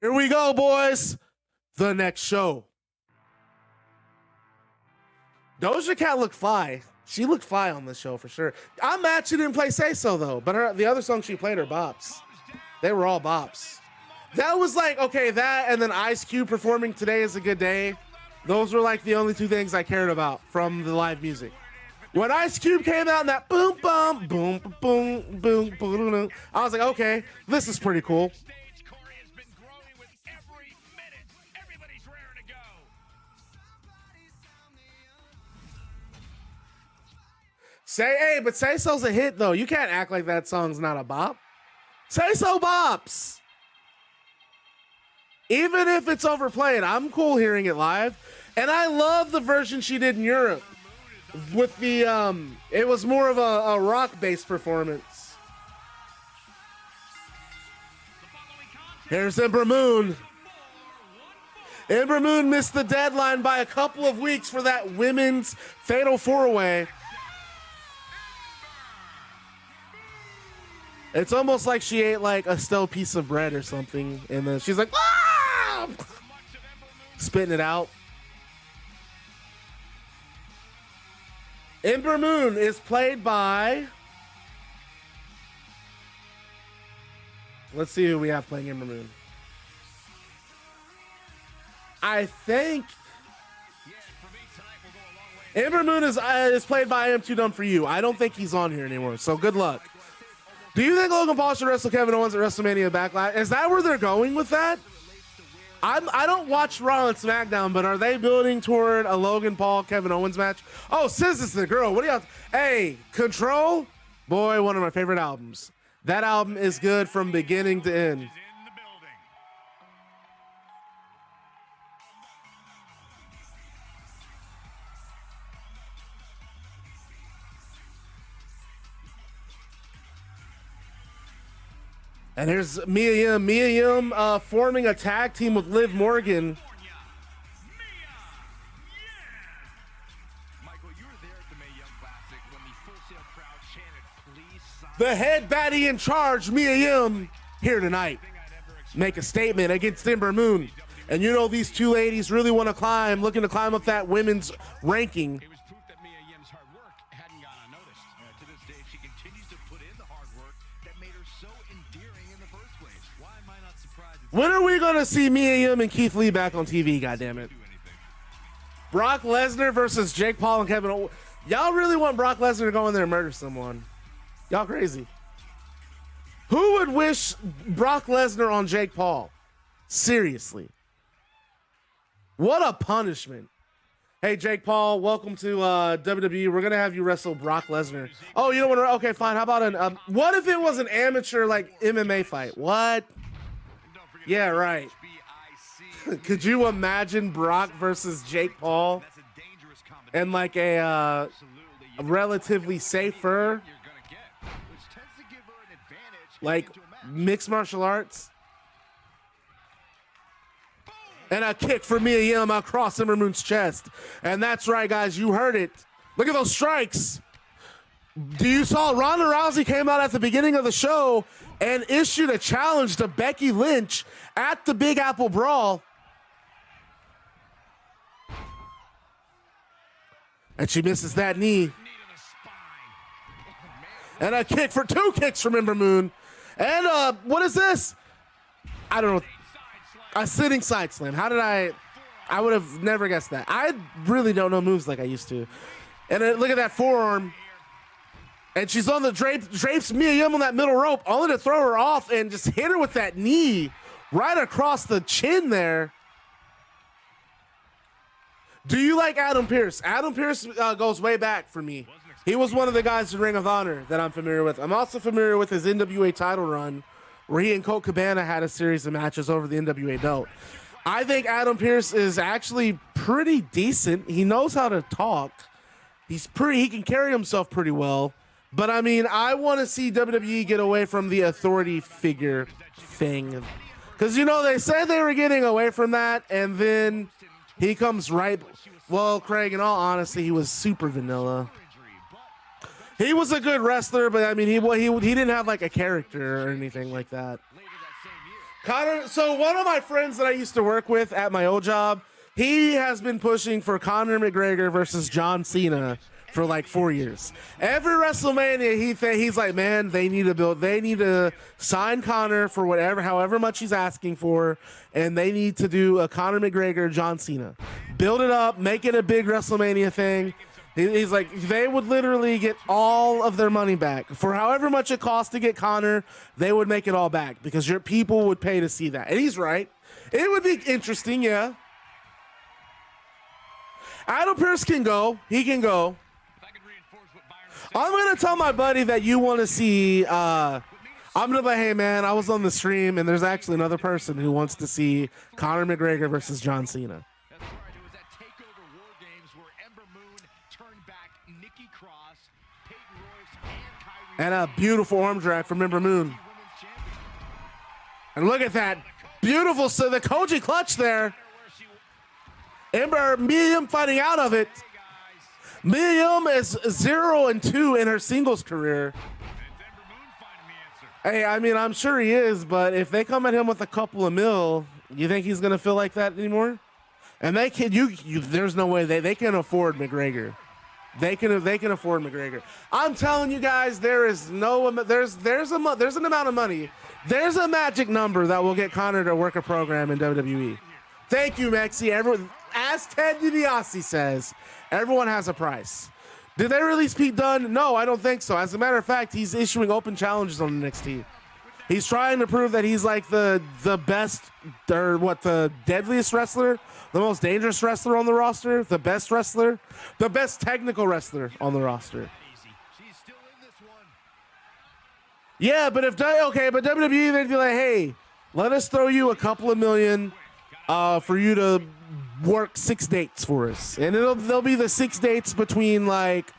Here we go, boys. The next show. Doja Cat looked fly. She looked fly on this show for sure. I'm mad she didn't play Say So though, but the other songs she played are bops. They were all bops. That was like, okay, that and then Ice Cube performing Today Is a Good Day. Those were like the only two things I cared about from the live music. When Ice Cube came out in that boom, boom, boom, boom, boom, boom, boom, I was like, okay, this is pretty cool. But Say So's a hit though. You can't act like that song's not a bop. Say So bops. Even if it's overplayed, I'm cool hearing it live. And I love the version she did in Europe. With the, it was more of a rock-based performance. Here's Ember Moon. Ember Moon missed the deadline by a couple of weeks for that women's Fatal 4-Way. It's almost like she ate like a stale piece of bread or something, and then she's like, ah! Spitting it out. Ember Moon is played by, let's see who we have playing Ember Moon. I think Ember Moon is played by I Am Too Dumb For You. I don't think he's on here anymore, so good luck. Do you think Logan Paul should wrestle Kevin Owens at WrestleMania Backlash? Is that where they're going with that? I don't watch Raw and SmackDown, but are they building toward a Logan Paul Kevin Owens match? Oh, Sis is the girl. What do y'all? Hey, Control, boy, one of my favorite albums. That album is good from beginning to end. And here's Mia Yim. Mia Yim forming a tag team with Liv Morgan. The head baddie in charge, Mia Yim, here tonight. Make a statement against Ember Moon. And you know these two ladies really want to climb, looking to climb up that women's ranking. When are we going to see Mia Yim and Keith Lee back on TV, goddammit? Brock Lesnar versus Jake Paul and Kevin Owens. Y'all really want Brock Lesnar to go in there and murder someone? Y'all crazy. Who would wish Brock Lesnar on Jake Paul? Seriously. What a punishment. Hey, Jake Paul, welcome to WWE. We're going to have you wrestle Brock Lesnar. Oh, you don't want to? Okay, fine. How about what if it was an amateur, like, MMA fight? What? Yeah, right. Could you imagine Brock versus Jake Paul and like a relatively safer, like, mixed martial arts? And a kick for Mia Yim across Ember Moon's chest. And that's right, guys. You heard it. Look at those strikes. You saw Ronda Rousey came out at the beginning of the show and issued a challenge to Becky Lynch at the Big Apple Brawl. And she misses that knee. And a kick for two kicks from Ember Moon. And what is this? I don't know. A sitting side slam. How did I would have never guessed that. I really don't know moves like I used to. And then look at that forearm. And she's on the drapes Mia Yim on that middle rope, only to throw her off and just hit her with that knee right across the chin there. Do you like Adam Pearce? Adam Pearce goes way back for me. He was one of the guys in Ring of Honor that I'm familiar with. I'm also familiar with his NWA title run, where he and Colt Cabana had a series of matches over the NWA belt. I think Adam Pearce is actually pretty decent. He knows how to talk. He can carry himself pretty well. But I mean, I want to see WWE get away from the authority figure thing. Because, you know, they said they were getting away from that, and then he comes right. Well, Craig, in all honesty, he was super vanilla. He was a good wrestler, but I mean, he didn't have like a character or anything like that. Conor, so one of my friends that I used to work with at my old job, he has been pushing for Conor McGregor versus John Cena for like 4 years. Every WrestleMania, he's like, man, they need to sign Conor for however much he's asking for, and they need to do a Conor McGregor, John Cena. Build it up, make it a big WrestleMania thing. He's like, they would literally get all of their money back. For however much it costs to get Conor, they would make it all back because your people would pay to see that. And he's right. It would be interesting, yeah. Adam Pearce can go. He can go. I'm going to tell my buddy that you want to see, I'm going to be like, hey, man, I was on the stream, and there's actually another person who wants to see Conor McGregor versus John Cena. That's right. It was that TakeOver War Games where Ember Moon turned back Nikki Cross, Peyton Royce, and Kyrie. And a beautiful arm drag from Ember Moon. And look at that. Beautiful. So the Koji clutch there. Ember, Miriam fighting out of it. Miriam is 0-2 in her singles career. Hey, I mean, I'm sure he is, but if they come at him with a couple of mil, you think he's gonna feel like that anymore? And they can, there's no way they can afford McGregor. They can afford McGregor. I'm telling you guys, there's an amount of money. There's a magic number that will get Conor to work a program in WWE. Thank you, Maxie. Everyone, as Ted DiBiase says, everyone has a price. Did they release Pete Dunne? No, I don't think so. As a matter of fact, he's issuing open challenges on NXT. He's trying to prove that he's like the best, or what, the deadliest wrestler, the most dangerous wrestler on the roster, the best wrestler, the best technical wrestler on the roster. Yeah, but WWE, they'd be like, hey, let us throw you a couple of million for you to work 6 dates for us. And they'll be the 6 dates between, like,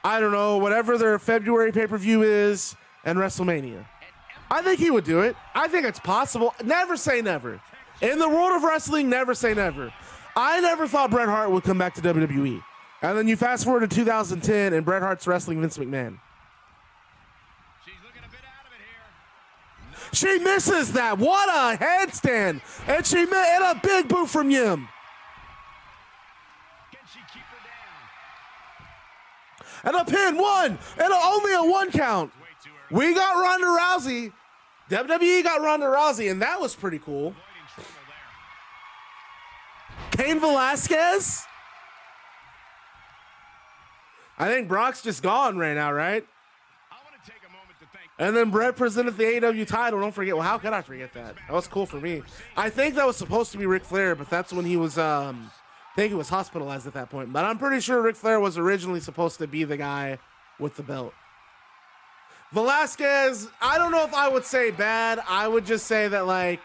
I don't know, whatever their February pay-per-view is and WrestleMania. I think he would do it. I think it's possible. Never say never. In the world of wrestling, never say never. I never thought Bret Hart would come back to WWE. And then you fast forward to 2010 and Bret Hart's wrestling Vince McMahon. She misses that. What a headstand. And and a big boot from Yim. Can she keep her And down? a pin, one. And only a 1 count. We got Ronda Rousey. WWE got Ronda Rousey, and that was pretty cool. Cain Velasquez? I think Brock's just gone right now, right? And then Bret presented the AEW title. Don't forget. Well, how could I forget that? That was cool for me. I think that was supposed to be Ric Flair, but that's when he was, I think he was hospitalized at that point. But I'm pretty sure Ric Flair was originally supposed to be the guy with the belt. Velasquez, I don't know if I would say bad. I would just say that, like,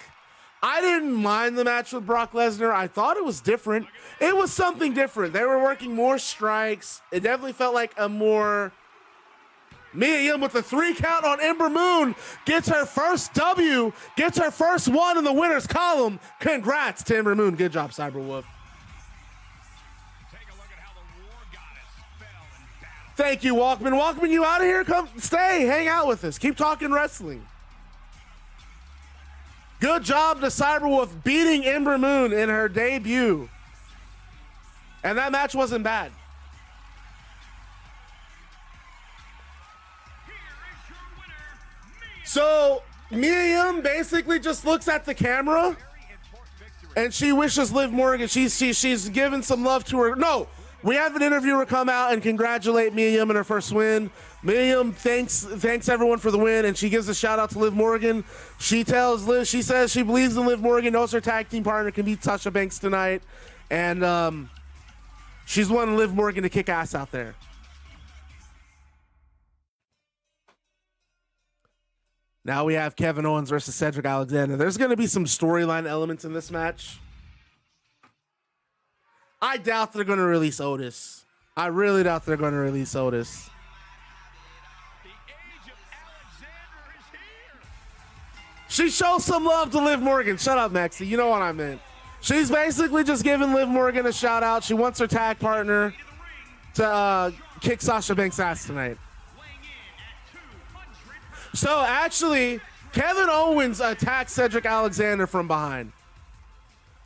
I didn't mind the match with Brock Lesnar. I thought it was different. It was something different. They were working more strikes. It definitely felt like a more... Mia Yim with the 3 count on Ember Moon gets her first W, gets her first one in the winner's column. Congrats to Ember Moon. Good job, Cyberwolf. Thank you, Walkman. Walkman, you out of here? Come stay, hang out with us. Keep talking wrestling. Good job to Cyberwolf beating Ember Moon in her debut. And that match wasn't bad. So Miriam basically just looks at the camera and she wishes Liv Morgan, she's given some love to her. No, we have an interviewer come out and congratulate Miriam in her first win. Miriam thanks everyone for the win, and she gives a shout out to Liv Morgan. She tells Liv, she says she believes in Liv Morgan, knows her tag team partner can beat Sasha Banks tonight, and she's wanting Liv Morgan to kick ass out there. Now we have Kevin Owens versus Cedric Alexander. There's going to be some storyline elements in this match. I doubt they're going to release Otis. I really doubt they're going to release Otis. She shows some love to Liv Morgan. Shut up, Maxie. You know what I meant. She's basically just giving Liv Morgan a shout out. She wants her tag partner to kick Sasha Banks' ass tonight. So actually, Kevin Owens attacks Cedric Alexander from behind.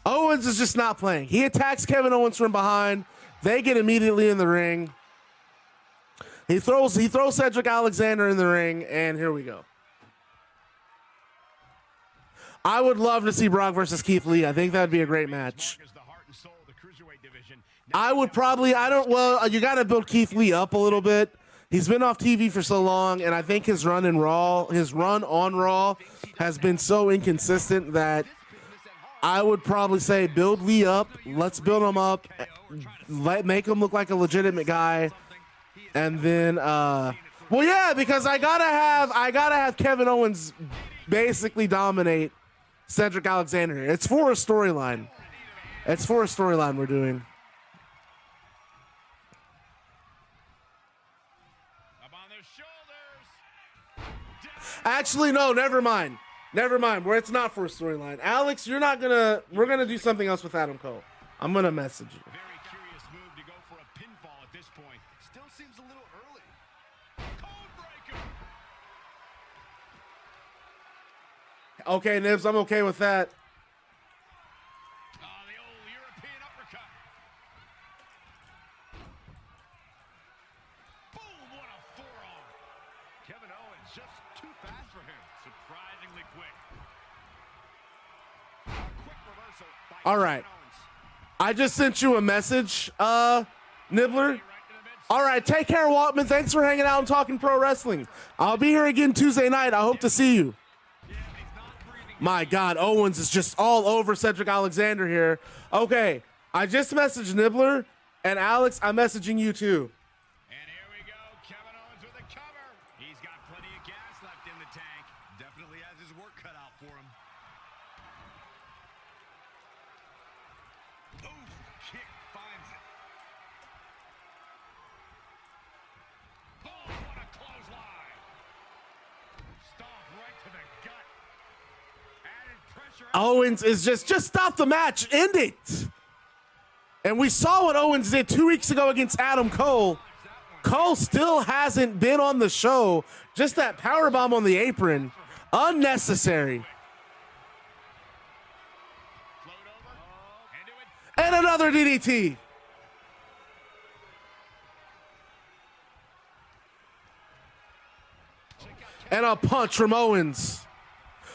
Owens is just not playing. He attacks Kevin Owens from behind. They get immediately in the ring. He throws Cedric Alexander in the ring, and here we go. I would love to see Brock versus Keith Lee. I think that'd be a great match. I would probably, you got to build Keith Lee up a little bit. He's been off TV for so long, and I think his run on Raw has been so inconsistent that I would probably say build Lee up. Let's build him up. Make him look like a legitimate guy. And then, well, yeah, because I gotta have Kevin Owens basically dominate Cedric Alexander. It's for a storyline. It's for a storyline we're doing. Actually, no, never mind. Never mind. Where it's not for a storyline. Alex, we're gonna do something else with Adam Cole. I'm gonna message you. Very curious move to go for a pinfall at this point. Still seems a little early. Code breaker. Okay, Nibs, I'm okay with that. The old European uppercut. Boom, what a forearm. Kevin Owens just too fast for him. Surprisingly quick. A quick reversal by All right. I just sent you a message, Nibbler. All right, take care, Waltman. Thanks for hanging out and talking pro wrestling. I'll be here again Tuesday night. I hope to see you. My God, Owens is just all over Cedric Alexander here. Okay, I just messaged Nibbler, and Alex, I'm messaging you too. And here we go, Kevin Owens with a cover. He's got plenty of gas left in the tank. Definitely has his work cut out for him. Ooh, kick finds it. Boom, what a clothesline. Stomp right to the gut. Added pressure. Owens is just stop the match, end it. And we saw what Owens did 2 weeks ago against Adam Cole. Cole still hasn't been on the show. Just that powerbomb on the apron, unnecessary. And another DDT. And a punch from Owens.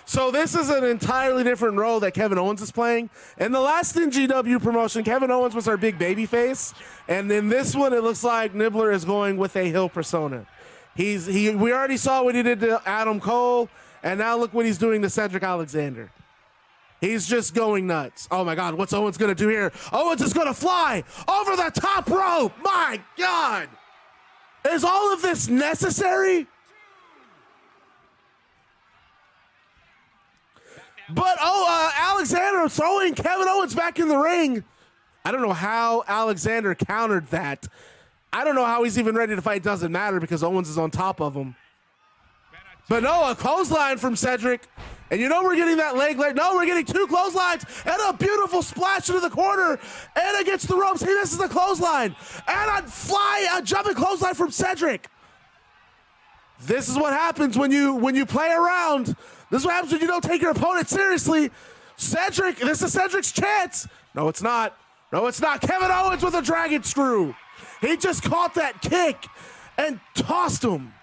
So this is an entirely different role that Kevin Owens is playing. In the last NGW promotion, Kevin Owens was our big baby face. And in this one, it looks like Nibbler is going with a heel persona. We already saw what he did to Adam Cole, and now look what he's doing to Cedric Alexander. He's just going nuts. Oh my God, what's Owens gonna do here? Owens is gonna fly over the top rope. My God. Is all of this necessary? But, Alexander throwing Kevin Owens back in the ring. I don't know how Alexander countered that. I don't know how he's even ready to fight. It doesn't matter because Owens is on top of him. But no, a clothesline from Cedric. And you know we're getting that leg. No, we're getting two clotheslines and a beautiful splash into the corner. And against the ropes, he misses the clothesline. And a jumping clothesline from Cedric. This is what happens when you play around. This is what happens when you don't take your opponent seriously. Cedric, this is Cedric's chance. No, it's not. No, it's not. Kevin Owens with a dragon screw. He just caught that kick and tossed him.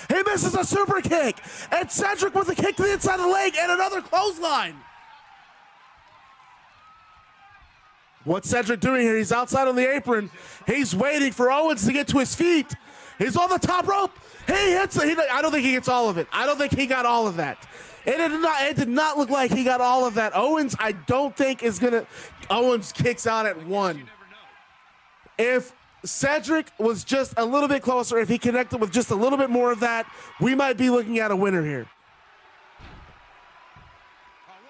He misses a super kick. And Cedric with a kick to the inside of the leg and another clothesline. What's Cedric doing here? He's outside on the apron. He's waiting for Owens to get to his feet. He's on the top rope. He hits it. I don't think he gets all of it. I don't think he got all of that. It did not look like he got all of that. Owens, I don't think is going to... Owens kicks out at one. If Cedric was just a little bit closer, if he connected with just a little bit more of that, we might be looking at a winner here.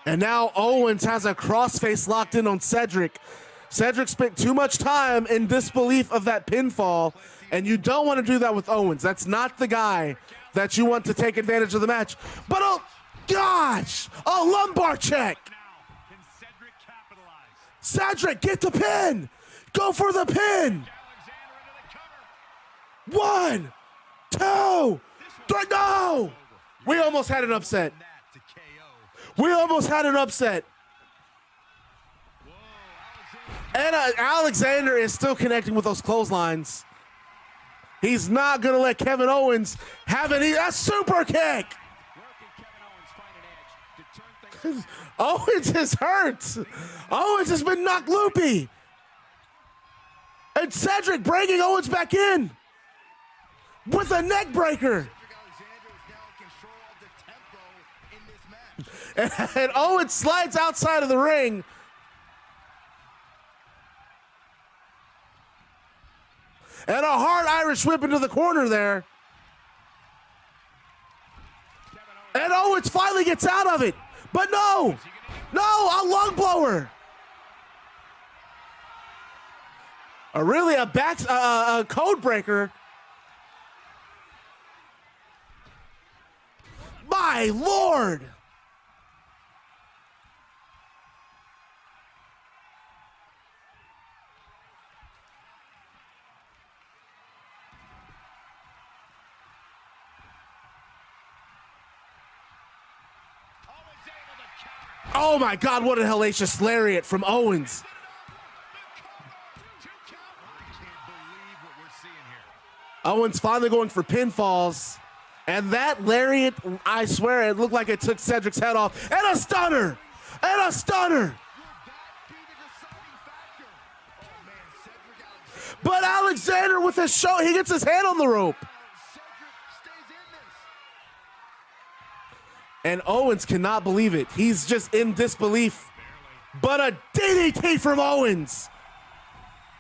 And now Owens has a crossface locked in on Cedric. Cedric spent too much time in disbelief of that pinfall, and you don't want to do that with Owens. That's not the guy that you want to take advantage of the match. But, oh, gosh, a lumbar check. Cedric, get the pin. Go for the pin. 1, 2, 3, no. We almost had an upset. We almost had an upset. And Alexander is still connecting with those clotheslines. He's not going to let Kevin Owens have a super kick. Owens is hurt. Owens has been knocked loopy. And Cedric bringing Owens back in with a neck breaker. And Owens slides outside of the ring. And a hard Irish whip into the corner there. And Owens finally gets out of it. But no, a lung blower. A code breaker. My Lord. Oh my God, what a hellacious lariat from Owens. Owens finally going for pinfalls. And that lariat, I swear, it looked like it took Cedric's head off. And a stunner! And a stunner! But Alexander with his show, he gets his hand on the rope. And Owens cannot believe it. He's just in disbelief. But a DDT from Owens.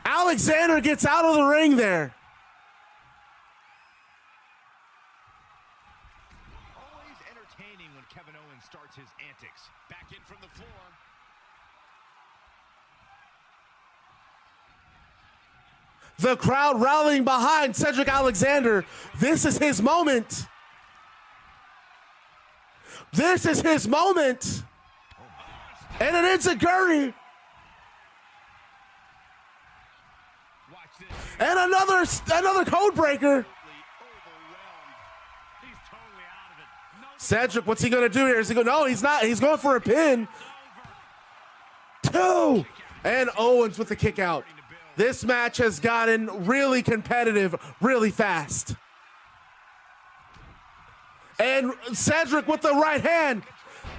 Alexander gets out of the ring there. Always entertaining when Kevin Owens starts his antics. Back in from the floor. The crowd rallying behind Cedric Alexander. This is his moment. This is his moment. And it is a gurney. And another code breaker. Cedric, what's he going to do here? Is he going? No, he's not. He's going for a pin. 2. And Owens with the kick out. This match has gotten really competitive really fast. And Cedric with the right hand.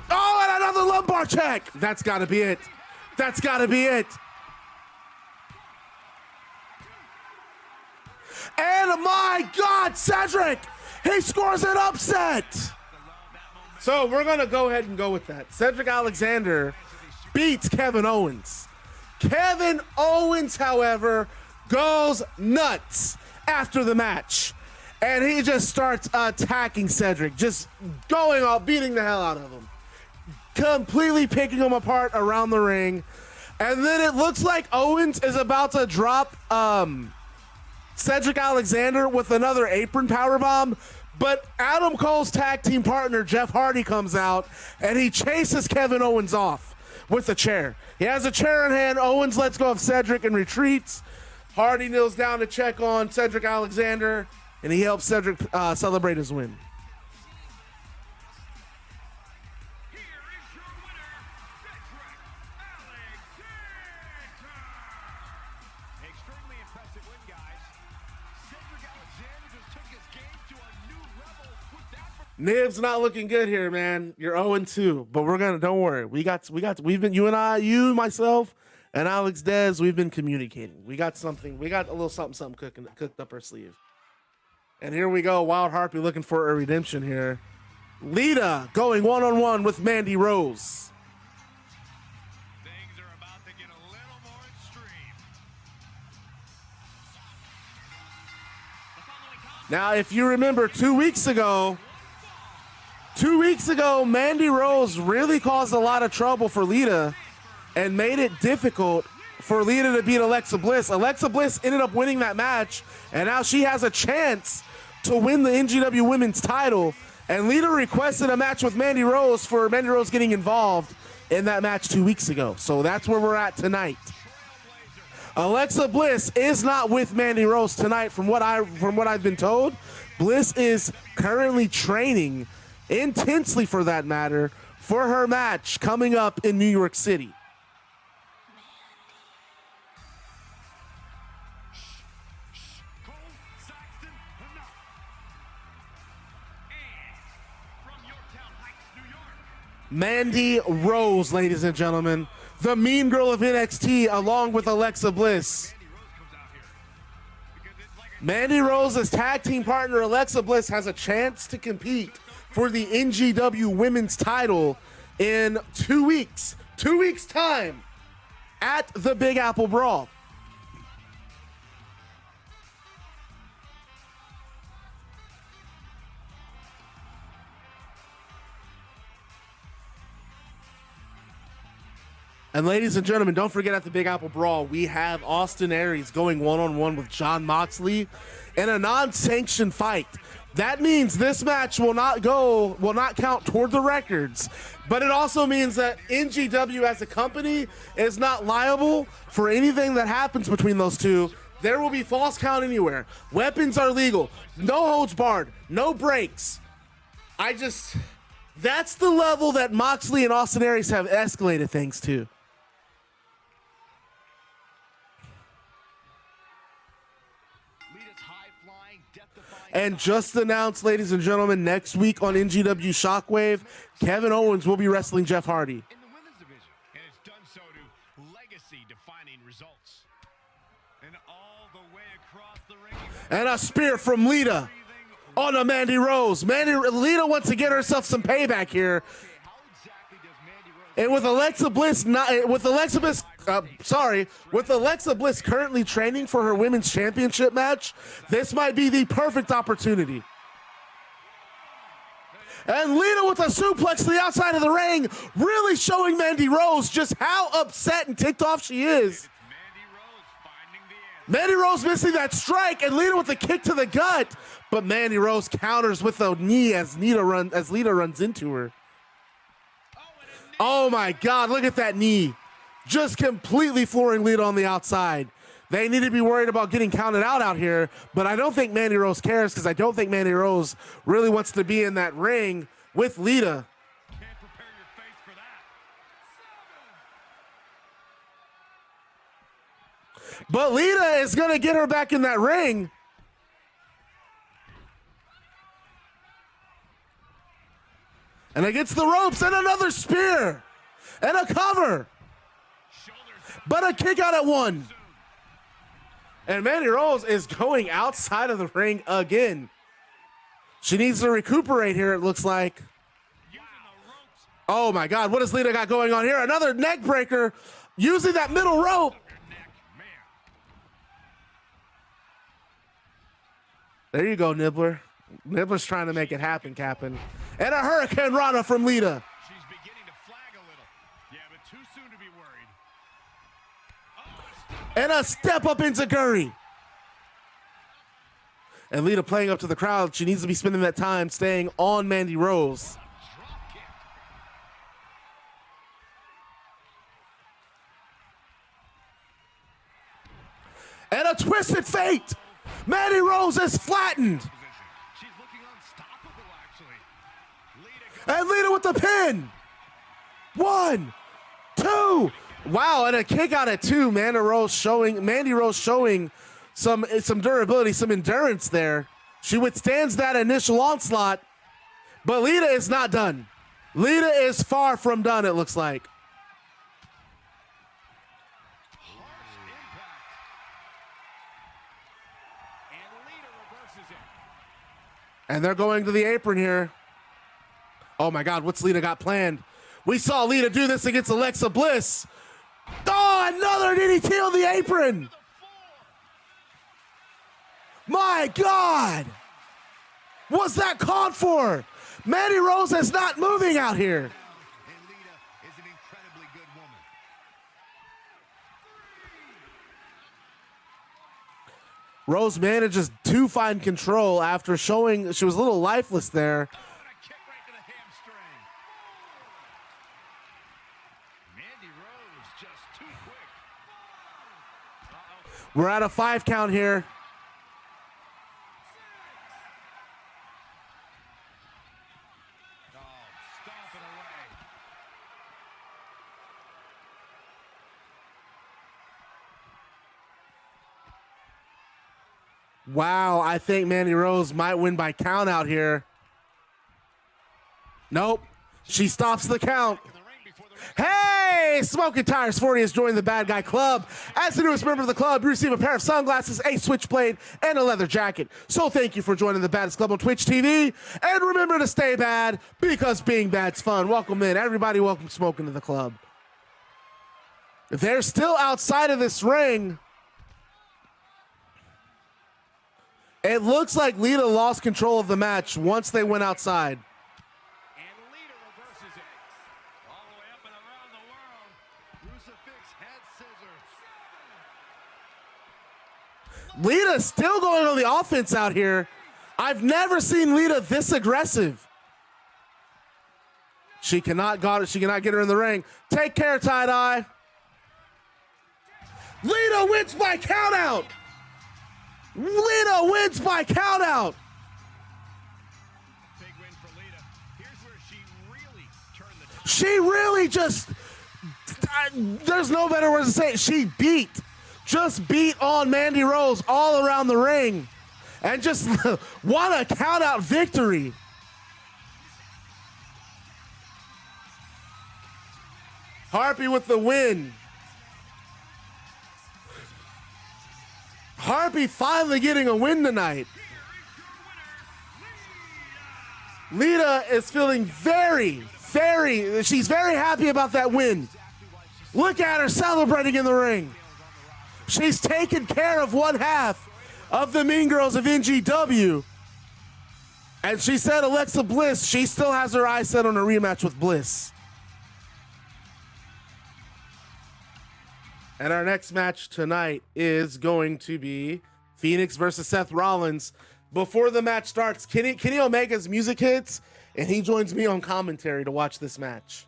Oh, and another lumbar check. That's got to be it. That's got to be it. And my God, Cedric, he scores an upset. So we're going to go ahead and go with that. Cedric Alexander beats Kevin Owens. Kevin Owens, however, goes nuts after the match. And he just starts attacking Cedric, just going off, beating the hell out of him. Completely picking him apart around the ring. And then it looks like Owens is about to drop Cedric Alexander with another apron powerbomb. But Adam Cole's tag team partner, Jeff Hardy, comes out, and he chases Kevin Owens off with a chair. He has a chair in hand. Owens lets go of Cedric and retreats. Hardy kneels down to check on Cedric Alexander. And he helps Cedric celebrate his win. Here is your winner, Cedric Alexander. Extremely impressive win, guys. Cedric Alexander just took his game to a new level with that. Nib's not looking good here, man. You're 0-2, but don't worry. We've been, you and I, you, myself, and Alex Dez, we've been communicating. We got a little something cooked up our sleeve. And here we go, Wild Harpy looking for a redemption here. Lita going one-on-one with Mandy Rose. Things are about to get a little more extreme. Now, if you remember 2 weeks ago, Mandy Rose really caused a lot of trouble for Lita and made it difficult for Lita to beat Alexa Bliss. Alexa Bliss ended up winning that match, and now she has a chance to win the NGW Women's title. And Lita requested a match with Mandy Rose for Mandy Rose getting involved in that match 2 weeks ago. So that's where we're at tonight. Alexa Bliss is not with Mandy Rose tonight, from what I've been told. Bliss is currently training intensely for that matter, for her match coming up in New York City. Cole Saxton, enough. And from Yorktown Heights, New York, Mandy Rose, ladies and gentlemen. The mean girl of NXT along with Alexa Bliss. Mandy Rose comes out here. Because it's like Mandy Rose's tag team partner Alexa Bliss has a chance to compete for the NGW Women's title in 2 weeks. 2 weeks time at the Big Apple Brawl. And ladies and gentlemen, don't forget at the Big Apple Brawl, we have Austin Aries going one-on-one with Jon Moxley in a non-sanctioned fight. That means this match will not count toward the records, but it also means that NGW as a company is not liable for anything that happens between those two. There will be false count anywhere. Weapons are legal. No holds barred. No breaks. That's the level that Moxley and Austin Aries have escalated things to. Lita's high-flying, death-defying... And just announced, ladies and gentlemen, next week on NGW Shockwave, Kevin Owens will be wrestling Jeff Hardy. in the women's division. and it's done so to legacy-defining results. And all the way across the ring. And a spear from Lita on a Mandy Rose. Lita wants to get herself some payback here. How exactly does Mandy Rose... And with Alexa Bliss currently training for her women's championship match, this might be the perfect opportunity. And Lita with a suplex to the outside of the ring, really showing Mandy Rose just how upset and ticked off she is. Mandy Rose finding the end. Mandy Rose missing that strike, and Lita with a kick to the gut, but Mandy Rose counters with a knee as Lita runs into her. Oh my God, look at that knee. Just completely flooring Lita on the outside. They need to be worried about getting counted out here, but I don't think Mandy Rose cares because I don't think Mandy Rose really wants to be in that ring with Lita. Can't prepare your face for that. But Lita is going to get her back in that ring. And against the ropes, and another spear, and a cover, but a kick out at one. And Mandy Rose is going outside of the ring again. She needs to recuperate here, it looks like. Using the ropes. Oh my God, what does Lita got going on here? Another neck breaker, using that middle rope. Her neck, man. There you go, Nibbler. Nibbler's trying to make it happen, Captain. And a Hurricane Rana from Lita. She's beginning to flag a little. Yeah, but too soon to be worried. And a step up into Guri. And Lita playing up to the crowd. She needs to be spending that time staying on Mandy Rose. Drop kick. And a twisted fate. Mandy Rose is flattened. Position. She's looking unstoppable, actually. Lita And Lita with the pin. 1, 2. Wow, and a kick out at 2. Mandy Rose showing some durability, some endurance there. She withstands that initial onslaught, but Lita is not done. Lita is far from done, it looks like. Harsh impact. And Lita reverses it. And they're going to the apron here. Oh my God, what's Lita got planned? We saw Lita do this against Alexa Bliss. Oh, another DDT on the apron. My God. What's that called for? Mandy Rose is not moving out here. And Lita is an incredibly good woman. Rose manages to find control after showing she was a little lifeless there. Oh, and a kick right to the hamstring. Mandy Rose just too quick. Uh-oh. We're at a 5 count here. Wow, I think Mandy Rose might win by count out here. Nope. She stops the count. Hey, Smoking Tires 40 has joined the Bad Guy Club. As the newest member of the club, you receive a pair of sunglasses, a switchblade, and a leather jacket. So thank you for joining the Baddest Club on Twitch TV. And remember to stay bad, because being bad's fun. Welcome in. Everybody welcome Smoking to the club. They're still outside of this ring. It looks like Lita lost control of the match once they went outside. And Lita reverses it. All the way up and around the world. Crucifix head scissors. Lita's still going on the offense out here. I've never seen Lita this aggressive. She cannot get her in the ring. Take care, tie-dye. Lita wins by countout. Lita wins by countout. Big win for Lita. Here's where she really turned the tide. She really just, there's no better word to say it. She just beat on Mandy Rose all around the ring. And just, what a countout victory. Harpy with the win. Harpy finally getting a win tonight. Lita is feeling she's very happy about that win. Look at her celebrating in the ring. She's taken care of one half of the Mean Girls of NGW. And she said Alexa Bliss, she still has her eyes set on a rematch with Bliss. And our next match tonight is going to be Fenix versus Seth Rollins. Before the match starts, Kenny Omega's music hits, and he joins me on commentary to watch this match.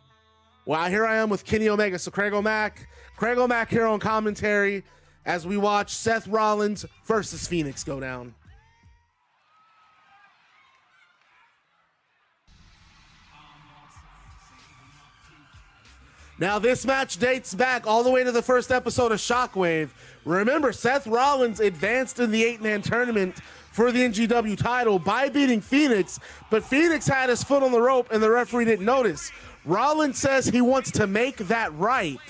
Well, here I am with Kenny Omega. So Craig O'Mac here on commentary as we watch Seth Rollins versus Fenix go down. Now, this match dates back all the way to the first episode of Shockwave. Remember, Seth Rollins advanced in the 8-man tournament for the NGW title by beating Fenix, but Fenix had his foot on the rope and the referee didn't notice. Rollins says he wants to make that right,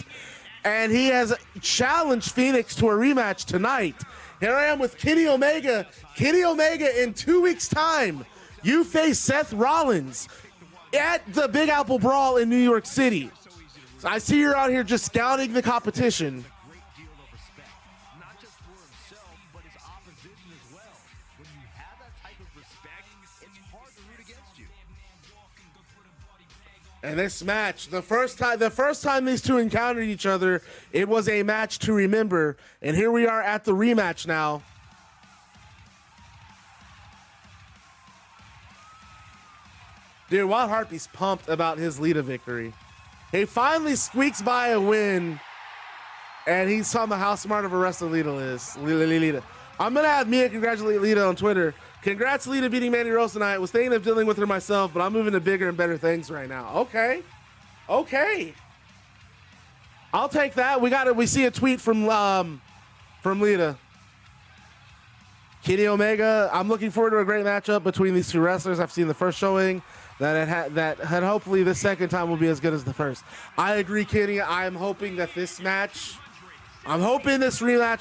and he has challenged Fenix to a rematch tonight. Here I am with Kenny Omega. Kenny Omega, in 2 weeks' time, you face Seth Rollins at the Big Apple Brawl in New York City. So I see you're out here just scouting the competition. Great deal of respect, not just for himself, but his opposition as well. When you have that type of respect, it's hard to root against you. And this match, the first time these two encountered each other, it was a match to remember. And here we are at the rematch now. Dude, Wild Harpy's pumped about his Lita victory. He finally squeaks by a win, and he's talking about how smart of a wrestler Lita is. Lita. I'm going to have Mia congratulate Lita on Twitter. Congrats, Lita, beating Mandy Rose tonight. I was thinking of dealing with her myself, but I'm moving to bigger and better things right now. Okay. I'll take that. We see a tweet from Lita. Kenny Omega, I'm looking forward to a great matchup between these two wrestlers. I've seen the first showing. That had hopefully the second time will be as good as the first. I agree, Kenny. I'm hoping that this rematch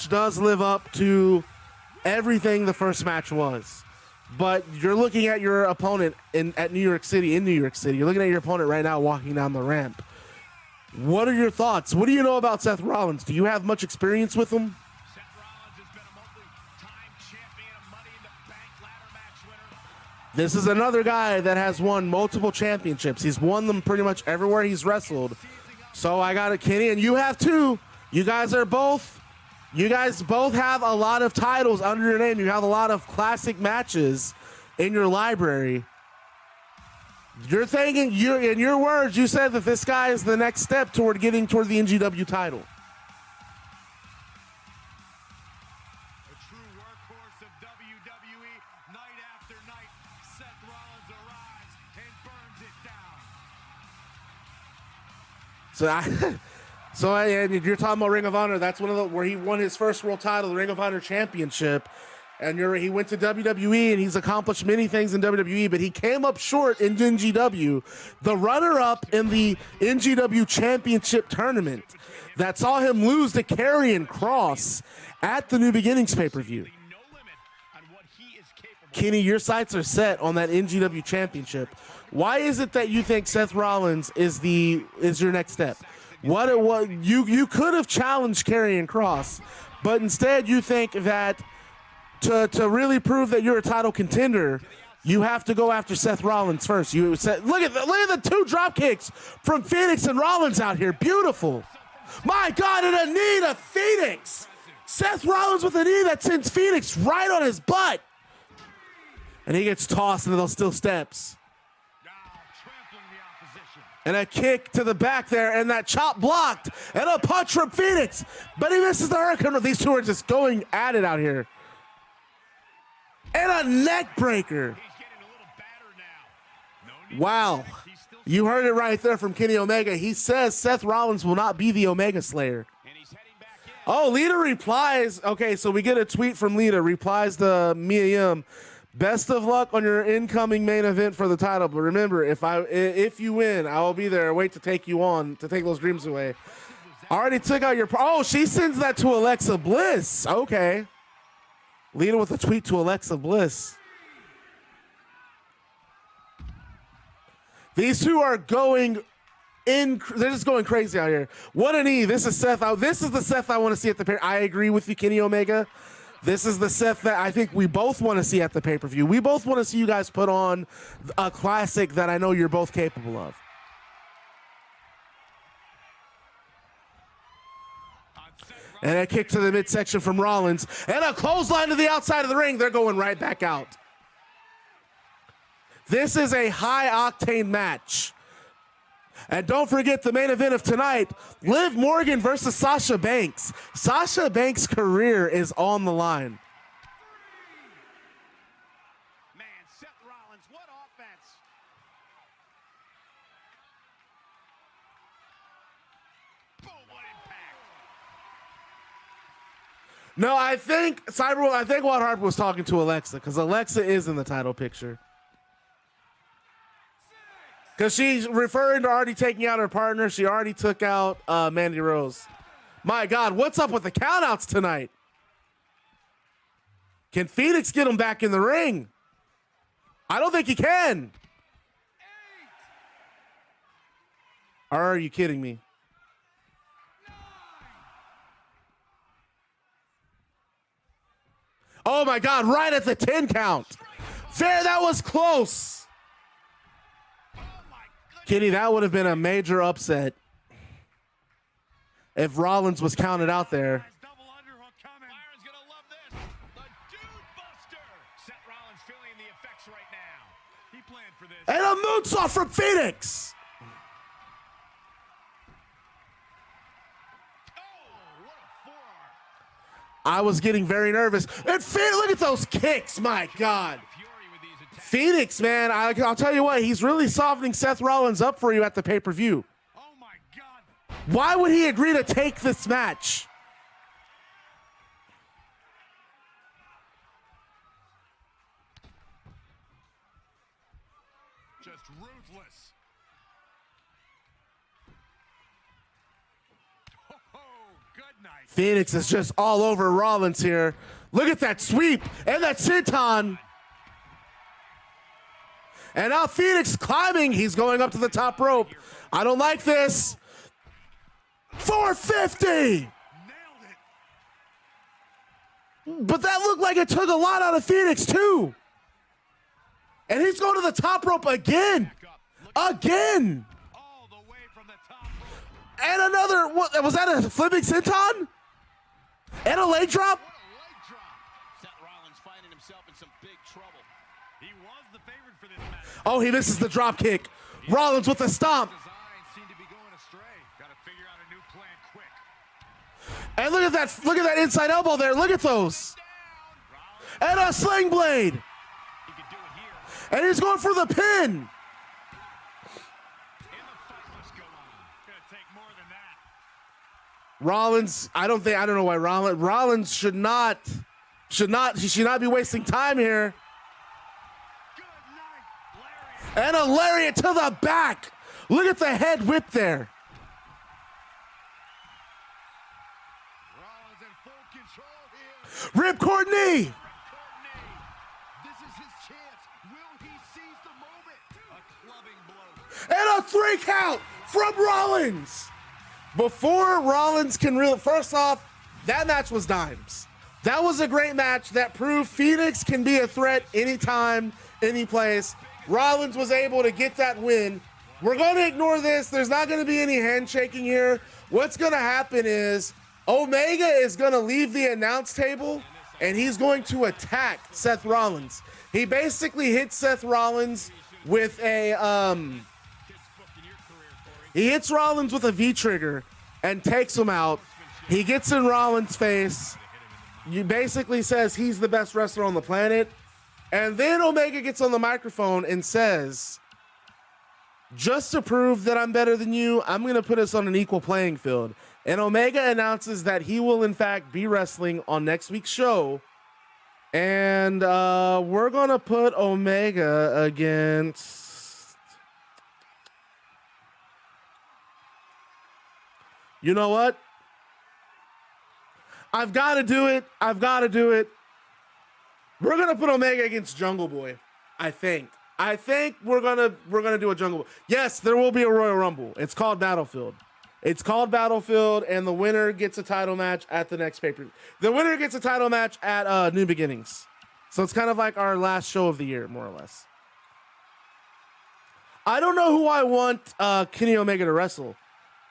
does live up to everything the first match was. But you're looking at your opponent in New York City. You're looking at your opponent right now walking down the ramp. What are your thoughts? What do you know about Seth Rollins? Do you have much experience with him? Seth Rollins has been a multi-time champion, a Money in the Bank ladder match winner. This is another guy that has won multiple championships. He's won them pretty much everywhere he's wrestled. So I got it, Kenny, and you have too. You guys both have a lot of titles under your name. You have a lot of classic matches in your library. You're thinking, in your words, you said that this guy is the next step toward getting toward the NGW title. A true workhorse of WWE, night after night, Seth Rollins arrives and burns it down. And you're talking about Ring of Honor. That's one of where he won his first world title, the Ring of Honor Championship. And he went to WWE and he's accomplished many things in WWE, but he came up short in NGW, the runner-up in the NGW Championship Tournament that saw him lose to Karrion Kross at the New Beginnings pay-per-view. Kenny, your sights are set on that NGW Championship. Why is it that you think Seth Rollins is your next step? What you could have challenged Karrion Kross, but instead you think that to really prove that you're a title contender, you have to go after Seth Rollins first. Look at the two drop kicks from Fenix and Rollins out here. Beautiful. My God, and a knee to Fenix. Seth Rollins with a knee that sends Fenix right on his butt. And he gets tossed into those steel steps. And a kick to the back there, and that chop blocked, and a punch from Fenix. But he misses the Hurricane. These two are just going at it out here. And a neck breaker. Wow. You heard it right there from Kenny Omega. He says Seth Rollins will not be the Omega Slayer. Oh, Lita replies. Okay, so we get a tweet from Lita. Replies to Mia Yim. Best of luck on your incoming main event for the title. But remember, if you win, I will be there. Wait to take you on, to take those dreams away. Already took out your... Oh, she sends that to Alexa Bliss. Okay. Lita with a tweet to Alexa Bliss. These two are going in. They're just going crazy out here. What a knee. This is Seth. This is the Seth I want to see at the pay. I agree with you, Kenny Omega. This is the Seth that I think we both want to see at the pay-per-view. We both want to see you guys put on a classic that I know you're both capable of. And a kick to the midsection from Rollins. And a clothesline to the outside of the ring. They're going right back out. This is a high-octane match. And don't forget the main event of tonight, Liv Morgan versus Sasha Banks. Sasha Banks' career is on the line. Man, Seth Rollins, what offense. Boom, what impact. No, I think Wyatt Harper was talking to Alexa, because Alexa is in the title picture. Because she's referring to already taking out her partner. She already took out Mandy Rose. My God, what's up with the countouts tonight? Can Fenix get him back in the ring? I don't think he can. Or are you kidding me? Oh my God, right at the 10 count. Fair, that was close. Kenny, that would have been a major upset if Rollins was counted out there. And a moonsault from Fenix. I was getting very nervous. And look at those kicks, my God. Fenix, man, I'll tell you what, he's really softening Seth Rollins up for you at the pay-per-view. Oh my God. Why would he agree to take this match? Just ruthless. Oh, good night. Fenix is just all over Rollins here. Look at that sweep and that senton. And now Fenix climbing. He's going up to the top rope. I don't like this. 450. But that looked like it took a lot out of Fenix too. And he's going to the top rope again. Again. All the way from the top rope. And another, what was that, a flipping senton? And a leg drop? What a leg drop. Seth Rollins finding himself in some big trouble. He was the favorite for this match. Oh, he misses the drop kick. Rollins with a stomp. Design seemed to be going astray. Got to figure out a new plan quick. And look at that inside elbow there. Look at those. And a sling blade. He could do it here. And he's going for the pin. And the fight must go on. Gonna take more than that. Rollins, I don't know why Rollins should not She should not be wasting time here. And a lariat to the back. Look at the head whip there. Rollins in full control here. Ripcord knee. This is his chance. Will he seize the moment? A clubbing blow. And a 3 count from Rollins. Before Rollins can really, first off, that match was dimes. That was a great match that proved Fenix can be a threat anytime, any place. Rollins was able to get that win. We're going to ignore this. There's not going to be any handshaking here. What's going to happen is Omega is going to leave the announce table and he's going to attack Seth Rollins. He basically hits Seth Rollins with a he hits Rollins with a V-trigger and takes him out. He gets in Rollins' face. He basically says he's the best wrestler on the planet. And then Omega gets on the microphone and says, just to prove that I'm better than you, I'm going to put us on an equal playing field. And Omega announces that he will, in fact, be wrestling on next week's show. And we're going to put Omega against... You know what? I've got to do it. I've got to do it. We're gonna put Omega against Jungle Boy. I think we're gonna do a Jungle Boy. Yes, there will be a Royal Rumble. It's called Battlefield. It's called Battlefield, and the winner gets a title match at the next pay-per-view. The winner gets a title match at New Beginnings. So it's kind of like our last show of the year, more or less. I don't know who I want Kenny Omega to wrestle.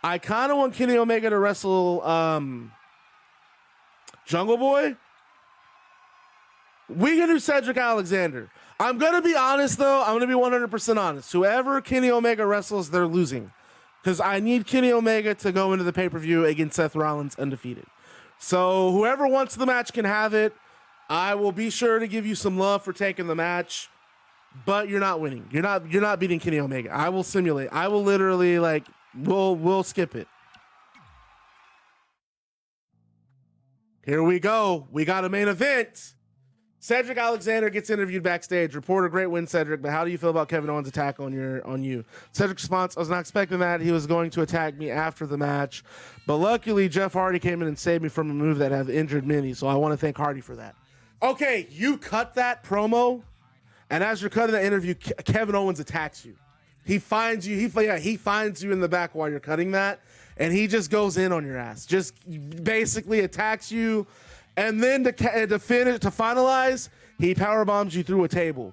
I kind of want Kenny Omega to wrestle Jungle Boy. We can do Cedric Alexander. I'm going to be honest, though. I'm going to be 100% honest. Whoever Kenny Omega wrestles, they're losing. Because I need Kenny Omega to go into the pay-per-view against Seth Rollins undefeated. So whoever wants the match can have it. I will be sure to give you some love for taking the match. But you're not winning. You're not beating Kenny Omega. I will simulate. I will literally, we'll skip it. Here we go. We got a main event. Cedric Alexander gets interviewed backstage. Reporter, great win, Cedric, but how do you feel about Kevin Owens' attack on you? Cedric's response, I was not expecting that. He was going to attack me after the match, but luckily Jeff Hardy came in and saved me from a move that have injured many, so I want to thank Hardy for that. Okay, you cut that promo, and as you're cutting the interview, Kevin Owens attacks you. He finds you. He finds you in the back while you're cutting that, and he just goes in on your ass. Just basically attacks you. And then to finalize, he powerbombs you through a table.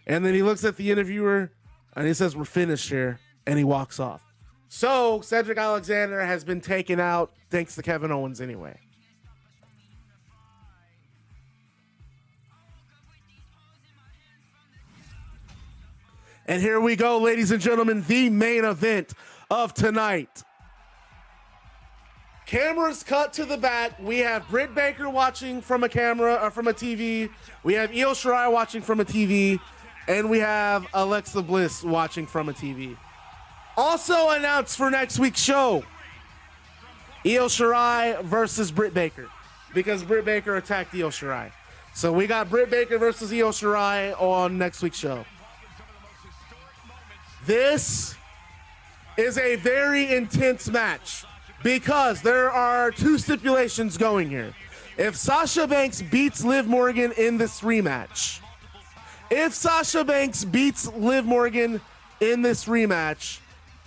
And then he looks at the interviewer and he says, we're finished here. And he walks off. So Cedric Alexander has been taken out thanks to Kevin Owens anyway. And here we go, ladies and gentlemen, the main event of tonight. Cameras cut to the back. We have Britt Baker watching from a camera or from a TV. We have Io Shirai watching from a TV. And we have Alexa Bliss watching from a TV. Also announced for next week's show, Io Shirai versus Britt Baker. Because Britt Baker attacked Io Shirai. So we got Britt Baker versus Io Shirai on next week's show. This is a very intense match. Because there are two stipulations going here. If Sasha Banks beats Liv Morgan in this rematch,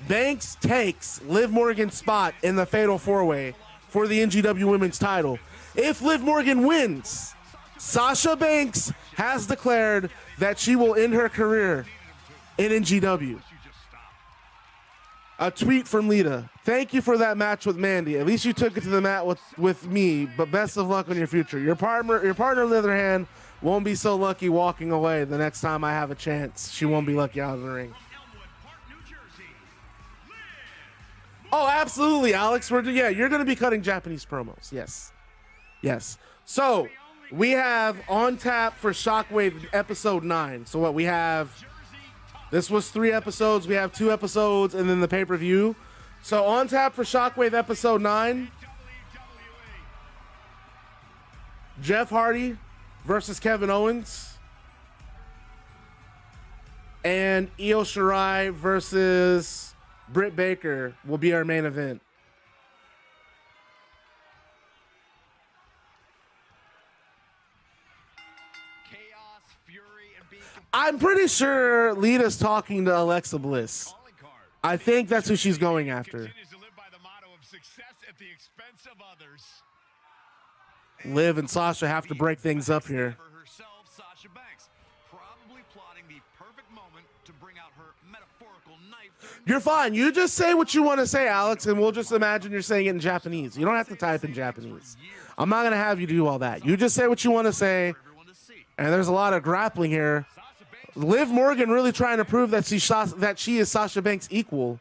Banks takes Liv Morgan's spot in the Fatal 4-Way for the NGW Women's title. If Liv Morgan wins, Sasha Banks has declared that she will end her career in NGW. A tweet from Lita. Thank you for that match with Mandy. At least you took it to the mat with me, but best of luck on your future. Your partner, on the other hand, won't be so lucky walking away the next time I have a chance. She won't be lucky out of the ring. Oh, absolutely, Alex. You're going to be cutting Japanese promos. Yes. So, we have on tap for Shockwave episode 9. So what we have... This was 3 episodes. We have 2 episodes and then the pay-per-view. So on tap for Shockwave episode 9. Jeff Hardy versus Kevin Owens. And Io Shirai versus Britt Baker will be our main event. Chaos, fury, and being I'm pretty sure Lita's talking to Alexa Bliss. calling card. I think that's who she's going after. Continues to live by the motto of success at the expense of others. Liv and Sasha have to break things up here. For herself, Sasha Banks, probably plotting the perfect moment to bring out her metaphorical knife. You're fine. You just say what you want to say, Alex, and we'll just imagine you're saying it in Japanese. You don't have to type in Japanese. I'm not going to have you do all that. You just say what you want to say, Everyone to see. and there's a lot of grappling here. Sasha Banks Liv Morgan really trying to prove that she is Sasha Banks' equal,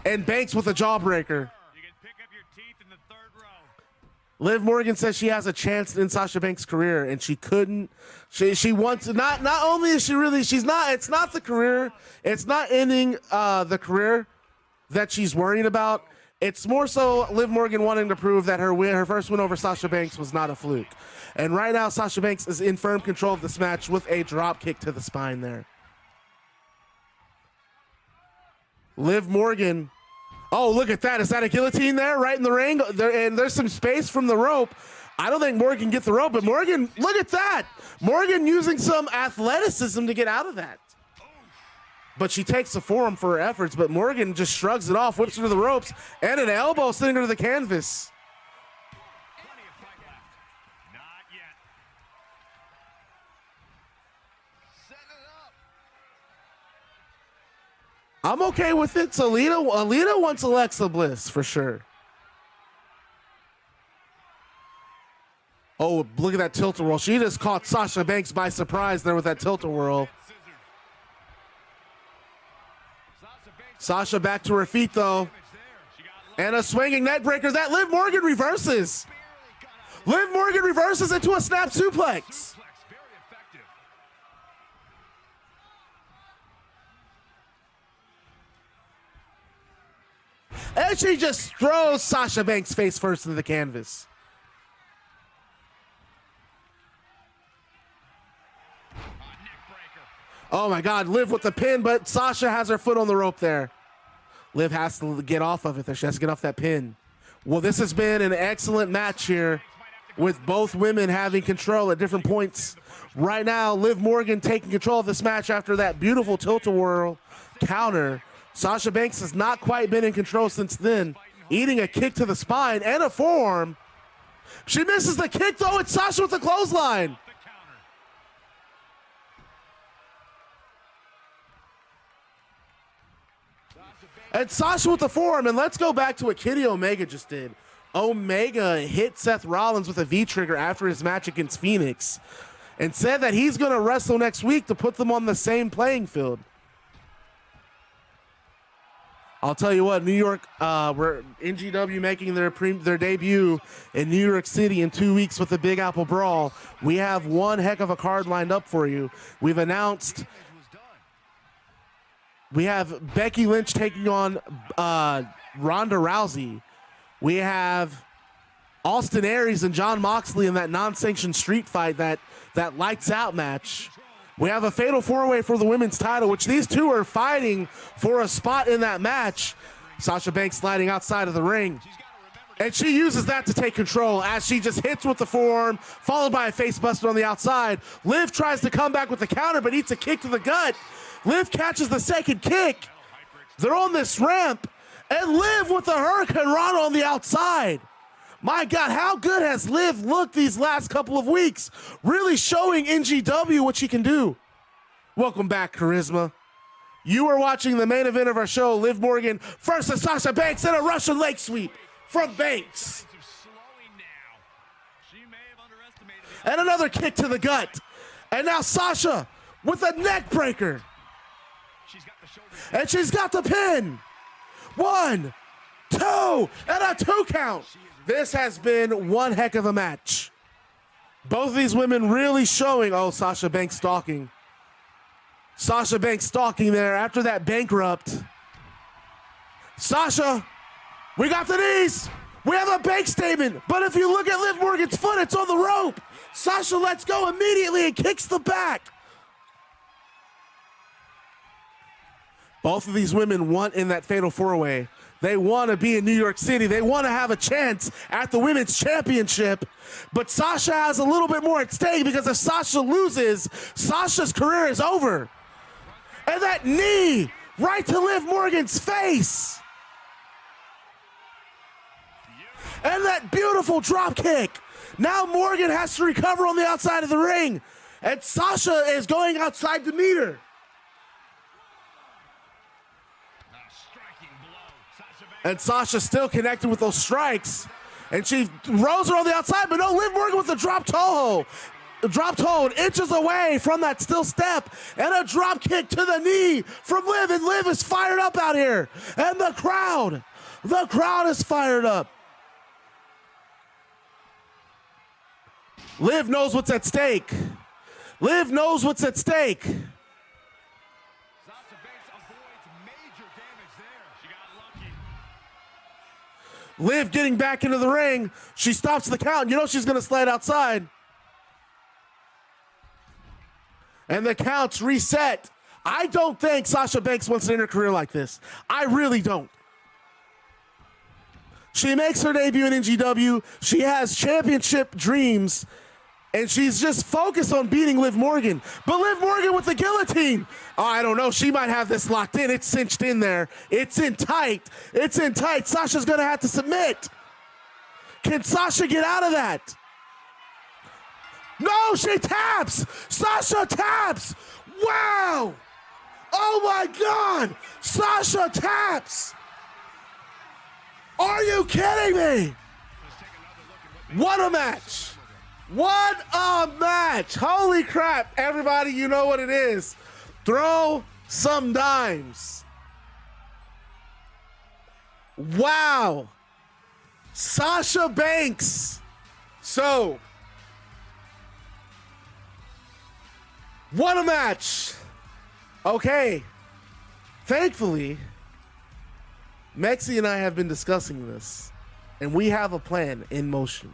and Banks with a jawbreaker. You can pick up your teeth in the third row. Liv Morgan says she has a chance in Sasha Banks' career, and she couldn't. She wants not only is she really she's not. It's not the career. It's not ending the career that she's worrying about. It's more so Liv Morgan wanting to prove that her first win over Sasha Banks was not a fluke. And right now, Sasha Banks is in firm control of this match with a drop kick to the spine there. Liv Morgan. Oh, look at that. Is that a guillotine there right in the ring? And there's some space from the rope. I don't think Morgan can get the rope, but Morgan, look at that. Morgan using some athleticism to get out of that. But she takes the forearm for her efforts, but Morgan just shrugs it off, whips her to the ropes, and an elbow sending her to the canvas. Plenty of fight left. Not yet. Setting it up. I'm okay with it. So Lita wants Alexa Bliss for sure. Oh, look at that tilt-a-whirl. She just caught Sasha Banks by surprise there with that tilt-a-whirl. Scissors. Sasha back to her feet, though. And a swinging neck breaker that Liv Morgan reverses. Liv Morgan reverses into a snap suplex. Suplex, very effective. And she just throws Sasha Banks face first into the canvas. Neck breaker. Oh my God, Liv with the pin, but Sasha has her foot on the rope there. Liv has to get off of it there. She has to get off that pin. Well, this has been an excellent match here with both women having control at different points. Right now, Liv Morgan taking control of this match after that beautiful tilt-a-whirl counter. Sasha Banks has not quite been in control since then, eating a kick to the spine and a forearm. She misses the kick, though. It's Sasha with the clothesline. The counter. And Sasha with the forearm, and let's go back to what Kenny Omega just did. Omega hit Seth Rollins with a V-trigger after his match against Fenix and said that he's going to wrestle next week to put them on the same playing field. I'll tell you what, New York, we're NGW making their debut in New York City in 2 weeks with the Big Apple Brawl. We have one heck of a card lined up for you. We've announced we have Becky Lynch taking on Ronda Rousey. We have Austin Aries and Jon Moxley in that non-sanctioned street fight, that lights out match. We have a fatal four-way for the women's title, which these two are fighting for a spot in that match. Sasha Banks sliding outside of the ring. And she uses that to take control as she just hits with the forearm, followed by a face buster on the outside. Liv tries to come back with the counter, but eats a kick to the gut. Liv catches the second kick. They're on this ramp, and Liv with the Hurricane Rana on the outside. My God, how good has Liv looked these last couple of weeks? Really showing NGW what she can do. Welcome back, Charisma. You are watching the main event of our show, Liv Morgan versus Sasha Banks in a Russian leg sweep from Banks. Slowing now. She may have underestimated it. And another kick to the gut. And now Sasha with a neck breaker. She's got the shoulder. And she's got the pin. 1, 2, and a 2 count. This has been one heck of a match. Both of these women really showing. Oh, Sasha Banks stalking. Sasha Banks stalking there after that bankrupt. Sasha, we got the knees. We have a bank statement. But if you look at Liv Morgan's foot, it's on the rope. Sasha lets go immediately and kicks the back. Both of these women want in that fatal four-way. They want to be in New York City. They want to have a chance at the women's championship. But Sasha has a little bit more at stake because if Sasha loses, Sasha's career is over. And that knee right to Liv Morgan's face. And that beautiful drop kick. Now Morgan has to recover on the outside of the ring. And Sasha is going outside to meet her. And Sasha still connected with those strikes. And she rolls her on the outside, but no, Liv Morgan with the drop toe hold, inches away from that still step, and a drop kick to the knee from Liv, and Liv is fired up out here. And the crowd is fired up. Liv knows what's at stake. Liv knows what's at stake. Sasha Banks avoids major damage there. She got lucky. Liv getting back into the ring. She stops the count. You know she's going to slide outside. And the count's reset. I don't think Sasha Banks wants to end her career like this. I really don't. She makes her debut in NGW. She has championship dreams. And she's just focused on beating Liv Morgan. But Liv Morgan with the guillotine. Oh, I don't know. She might have this locked in. It's cinched in there. It's in tight. It's in tight. Sasha's going to have to submit. Can Sasha get out of that? No, she taps. Sasha taps. Wow. Oh, my God. Sasha taps. Are you kidding me? What a match. What a match. Holy crap. Everybody, you know what it is. Throw some dimes. Wow. Sasha Banks. So, what a match. Okay. Thankfully, Mexi and I have been discussing this, and we have a plan in motion.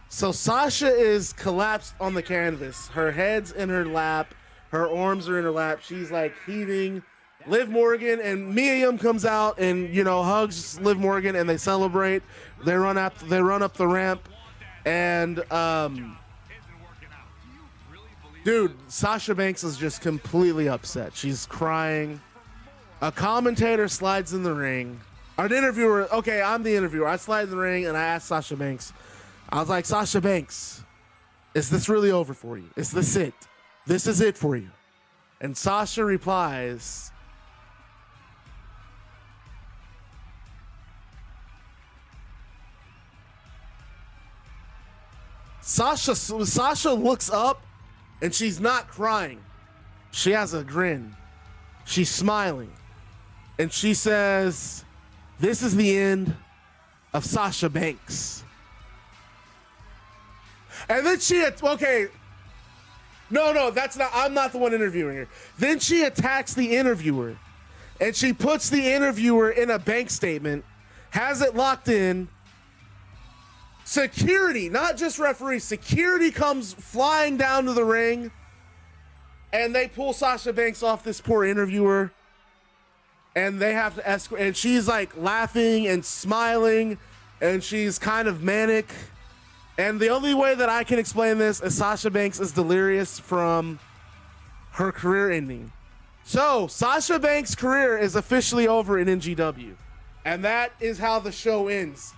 So Sasha is collapsed on the canvas. Her head's in her lap. Her arms are in her lap. She's like heaving. Liv Morgan and Mia Yim comes out and, you know, hugs Liv Morgan and they celebrate. They run up the ramp. And, dude, Sasha Banks is just completely upset. She's crying. A commentator slides in the ring. An interviewer, okay, I'm the interviewer. I slide in the ring and I asked Sasha Banks. I was like, Sasha Banks, is this really over for you? Is this it? This is it for you. And Sasha replies, Sasha looks up and she's not crying. She has a grin. She's smiling. And she says, this is the end of Sasha Banks. And then no, that's not, I'm not the one interviewing her. Then she attacks the interviewer and she puts the interviewer in a bank statement, has it locked in. Security, not just referee, security comes flying down to the ring and they pull Sasha Banks off this poor interviewer and they have to escort, and she's like laughing and smiling and she's kind of manic. And the only way that I can explain this is Sasha Banks is delirious from her career ending. So, Sasha Banks' career is officially over in NGW. And that is how the show ends.